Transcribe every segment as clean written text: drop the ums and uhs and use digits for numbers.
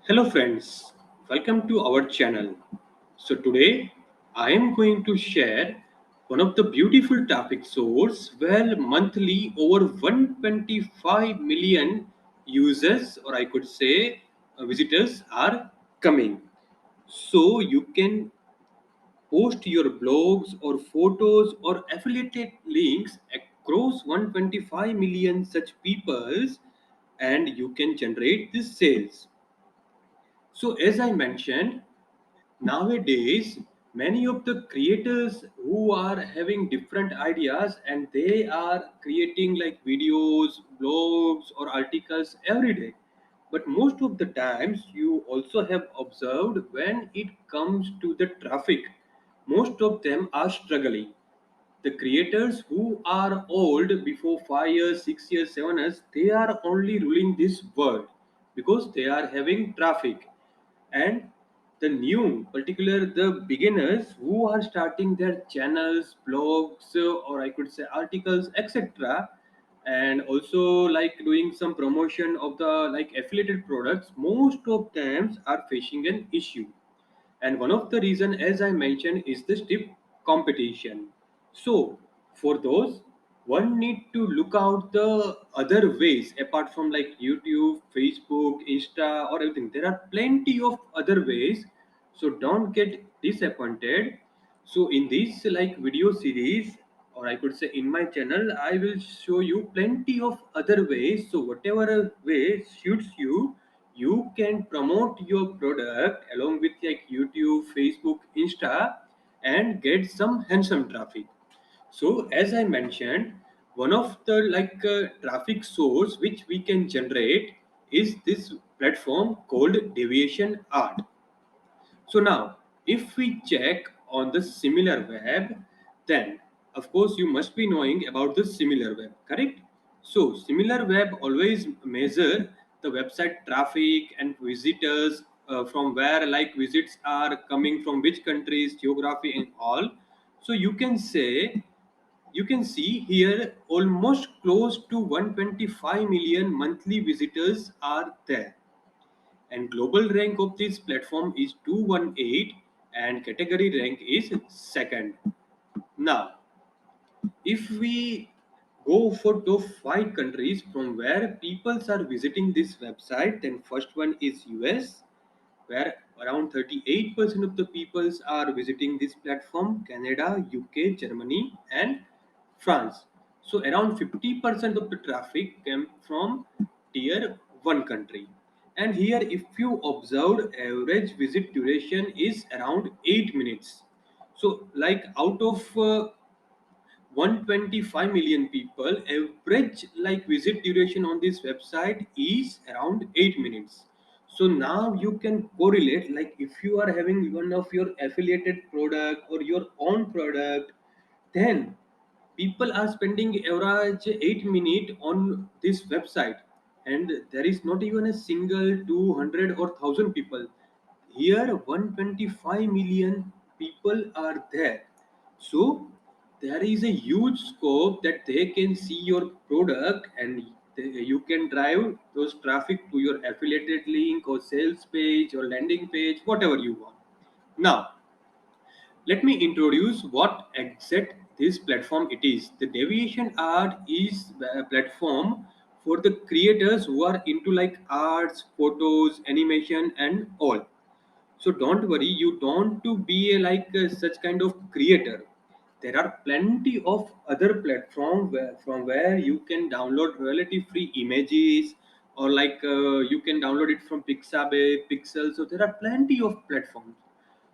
Hello friends, welcome to our channel. So today I am going to share one of the beautiful traffic source where monthly over 125 million users or I could say visitors are coming. So you can post your blogs or photos or affiliated links across 125 million such peoples and you can generate this sales. So, as I mentioned, nowadays many of the creators who are having different ideas and they are creating like videos, blogs, or articles every day. But most of the times, you also have observed when it comes to the traffic, most of them are struggling. The creators who are old before 5 years, 6 years, 7 years, they are only ruling this world because they are having traffic. And the new, particular the beginners who are starting their channels, blogs, or I could say articles, etc., and also like doing some promotion of the like affiliated products, most of them are facing an issue. And one of the reason, as I mentioned, is the stiff competition. So for those, one need to look out the other ways apart from like YouTube, Facebook, Insta, or everything. There are plenty of other ways, so don't get disappointed. So in this like video series, or I could say in my channel, I will show you plenty of other ways. So whatever way suits you, you can promote your product along with like YouTube, Facebook, Insta, and get some handsome traffic. So as I mentioned, one of the like traffic source which we can generate is this platform called Deviation Art. So now, if we check on the similar web, then of course you must be knowing about the similar web, correct? So similar web always measure the website traffic and visitors, from where like visits are coming from which countries, geography and all. So you can see here almost close to 125 million monthly visitors are there, and global rank of this platform is 218 and category rank is second. Now if we go for top 5 countries from where people are visiting this website, then first one is US, where around 38% of the peoples are visiting this platform. Canada, UK, Germany and France. So around 50% of the traffic came from tier 1 country. And here if you observed, average visit duration is around 8 minutes. So like out of 125 million people, average like visit duration on this website is around 8 minutes. So now you can correlate, like if you are having one of your affiliated product or your own product, then people are spending average 8 minutes on this website, and there is not even a single 200 or 1000 people. Here 125 million people are there. So there is a huge scope that they can see your product, and you can drive those traffic to your affiliated link or sales page or landing page, whatever you want. Now let me introduce what exact this platform it is. The Deviation Art is a platform for the creators who are into like arts, photos, animation and all. So don't worry, you don't to be a, like such kind of creator. There are plenty of other platforms from where you can download relative free images, or like you can download it from Pixabay, Pixel. So there are plenty of platforms.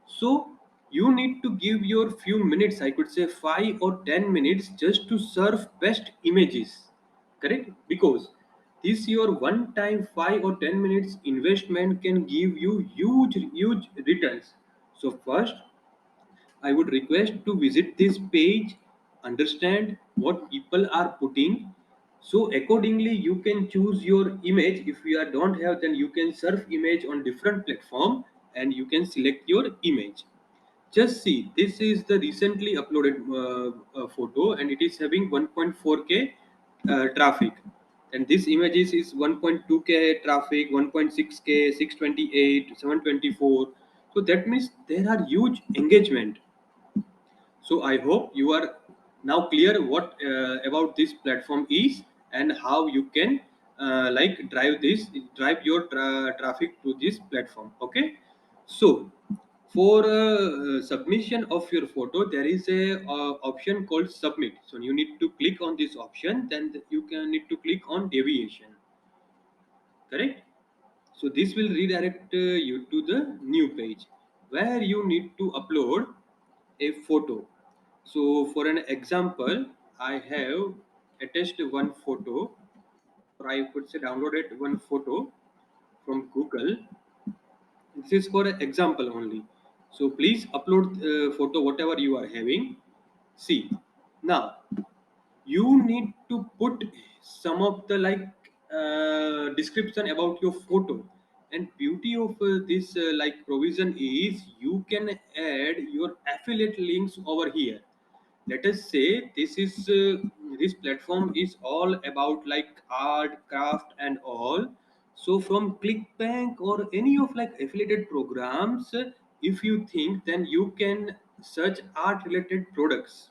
So you need to give your few minutes, I could say 5 or 10 minutes, just to surf best images. Correct? Because this your one time 5 or 10 minutes investment can give you huge returns. So first I would request to visit this page, understand what people are putting. So accordingly, you can choose your image. If you are, don't have, then you can surf image on different platform and you can select your image. Just see, this is the recently uploaded photo and it is having 1.4k traffic. and this images is 1.2k traffic, 1.6k, 628, 724. So that means there are huge engagement. So I hope you are now clear what about this platform is, and how you can drive your traffic to this platform. Okay, so for submission of your photo, there is a option called submit. So you need to click on this option, then you can need to click on deviation. Correct. So this will redirect you to the new page where you need to upload a photo. So for an example, I have attached one photo, or I could say downloaded one photo from Google. This is for an example only. So please upload photo whatever you are having. See, now you need to put some of the description about your photo. And beauty of this provision is you can add your affiliate links over here. Let us say this platform is all about like art, craft and all. So from Clickbank or any of like affiliated programs, if you think, then you can search art related products.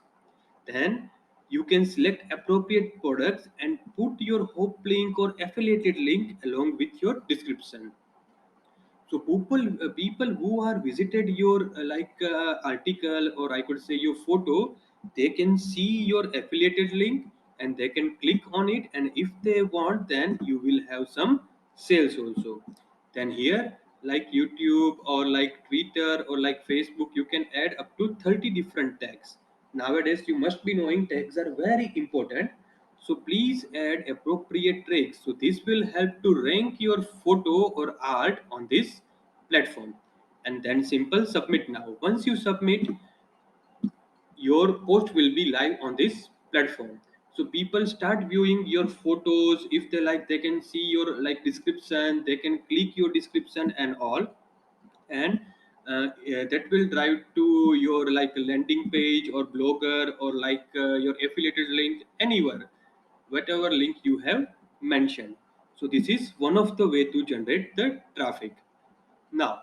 Then you can select appropriate products and put your hope link or affiliated link along with your description. So people who are visited your article, or I could say your photo, they can see your affiliated link and they can click on it, and if they want, then you will have some sales also. Then here, like YouTube or like Twitter or like Facebook, you can add up to 30 different tags. Nowadays you must be knowing tags are very important. So please add appropriate tags. So this will help to rank your photo or art on this platform. And then simple submit now. Once you submit, your post will be live on this platform. So people start viewing your photos. If they like, they can see your like description, they can click your description and all. And yeah, that will drive to your like landing page or blogger or your affiliated link anywhere, whatever link you have mentioned. So this is one of the way to generate the traffic. Now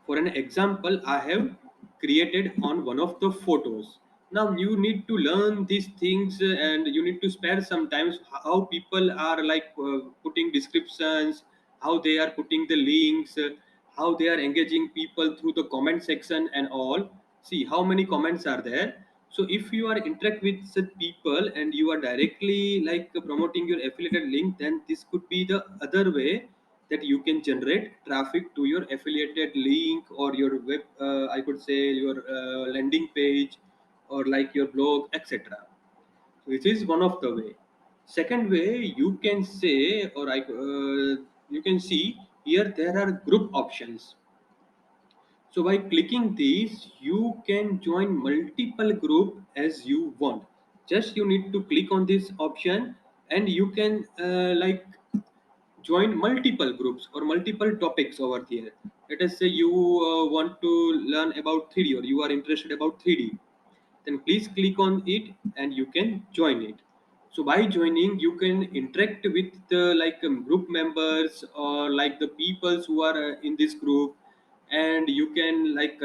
for an example, I have created on one of the photos. Now you need to learn these things, and you need to spare sometimes how people are putting descriptions, how they are putting the links, how they are engaging people through the comment section and all. See how many comments are there. So if you are interact with such people and you are directly promoting your affiliated link, then this could be the other way that you can generate traffic to your affiliated link or your web, I could say your landing page or like your blog, etc. So this is one of the way. Second way, you can say, or you can see here there are group options. So by clicking these, you can join multiple group as you want. Just you need to click on this option, and you can join multiple groups or multiple topics over here. Let us say you want to learn about 3D, or you are interested about 3D, then please click on it and you can join it. So by joining, you can interact with the group members or like the peoples who are in this group, and you can make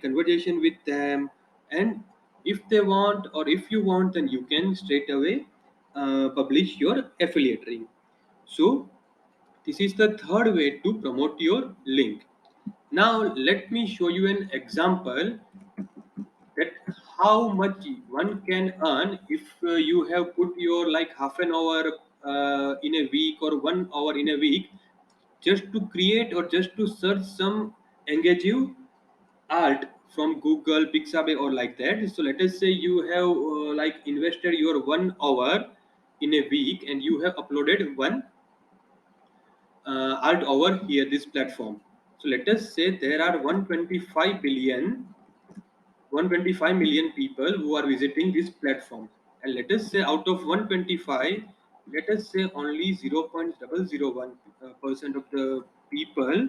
conversation with them. And if they want, or if you want, then you can straight away publish your affiliate link. So this is the third way to promote your link. Now let me show you an example that how much one can earn if you have put your like half an hour in a week or 1 hour in a week just to create or just to search some engaging art from Google, Pixabay or like that. So let us say you have invested your 1 hour in a week and you have uploaded one art over here this platform. So let us say there are 125 million people who are visiting this platform, and let us say out of 125, let us say only 0.001 percent of the people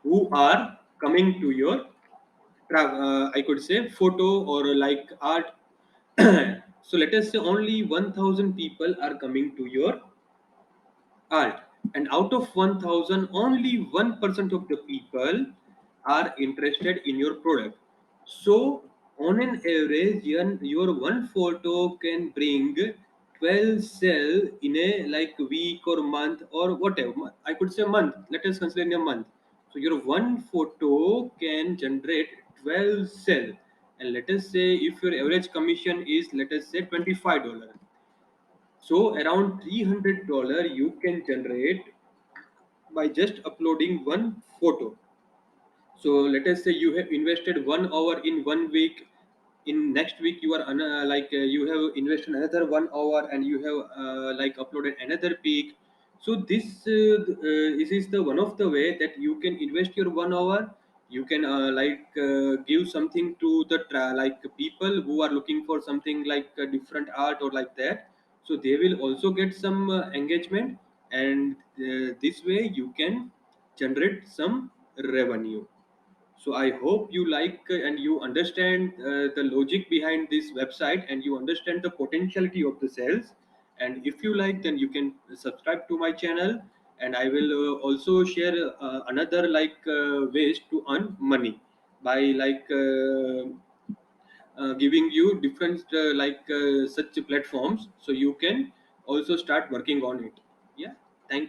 who are coming to your I could say photo or like art. So let us say only 1000 people are coming to your art, and out of 1000 only 1% of the people are interested in your product. So on an average your one photo can bring 12 sell in a like week or month or whatever. I could say month, let us consider in a month. So your one photo can generate 12 sell, and let us say if your average commission is, let us say, $25, so around $300 you can generate by just uploading one photo. So let us say you have invested 1 hour in 1 week. In next week you are you have invested another 1 hour and you have like uploaded another peak. So this is the one of the way that you can invest your 1 hour. You can give something to the like people who are looking for something like different art or like that. So they will also get some engagement, and this way you can generate some revenue. So I hope you like and you understand the logic behind this website, and you understand the potentiality of the sales. And if you like, then you can subscribe to my channel, and I will also share another ways to earn money by giving you different such platforms, so you can also start working on it.